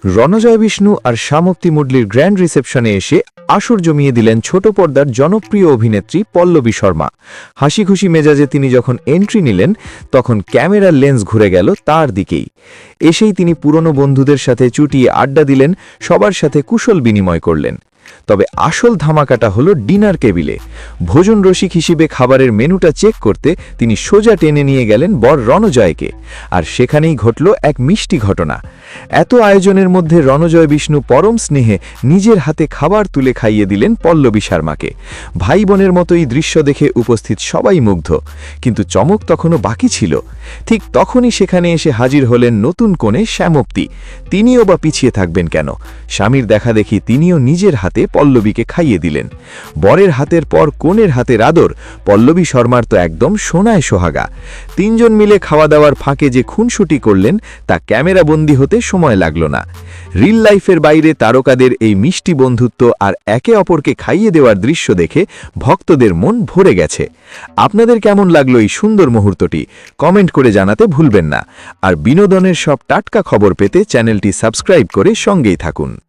রণজয় বিষ্ণু আর শামুক্তি মুডলির grand রিসেপশনে এসে আসর জমিয়ে দিলেন ছোট পর্দার জনপ্রিয় অভিনেত্রী পল্লবী শর্মা। হাসি খুশি মেজাজে তিনি যখন এন্ট্রি নিলেন তখন ক্যামেরার লেন্স ঘুরে গেল তার দিকেই। এসেই তিনি পুরনো বন্ধুদের সাথে চুটিয়ে আড্ডা দিলেন, সবার সাথে কুশল বিনিময় করলেন। তবে আসল ধামাকাটা হলো ডিনার টেবিলে। ভোজন রসিক হিসেবে খাবারের মেনুটা চেক করতে তিনি সোজা টেনে নিয়ে গেলেন বর রণজয়কে। আর সেখানেই ঘটল এক মিষ্টি ঘটনা। এত আয়োজনের মধ্যে রণজয় বিষ্ণু পরম স্নেহে নিজের হাতে খাবার তুলে খাইয়ে দিলেন পল্লবী শর্মাকে। ভাই বোনের মতোই দৃশ্য দেখে উপস্থিত সবাই মুগ্ধ। কিন্তু চমক তখনও বাকি ছিল। ঠিক তখনই সেখানে এসে হাজির হলেন নতুন কনে শ্যামপ্তি। তিনিও বা পিছিয়ে থাকবেন কেন? স্বামীর দেখা দেখি তিনিও নিজের হাতে পল্লবীকে খাইয়ে দিলেন। বরের হাতের পর কনের হাতের আদর পল্লবী শর্মার তো একদম সোনায় সোহাগা। তিনজন মিলে খাওয়া দাওয়ার ফাঁকে যে খুনসুটি করলেন তা ক্যামেরাবন্দি হতে সময় লাগল না। রিল লাইফের বাইরে তারকাদের এই মিষ্টি বন্ধুত্ব আর একে অপরকে খাইয়ে দেওয়ার দৃশ্য দেখে ভক্তদের মন ভরে গেছে। আপনাদের কেমন লাগলো এই সুন্দর মুহূর্তটি? কমেন্ট করে জানাতে ভুলবেন না। আর বিনোদনের সব টাটকা খবর পেতে চ্যানেলটি সাবস্ক্রাইব করে সঙ্গেই থাকুন।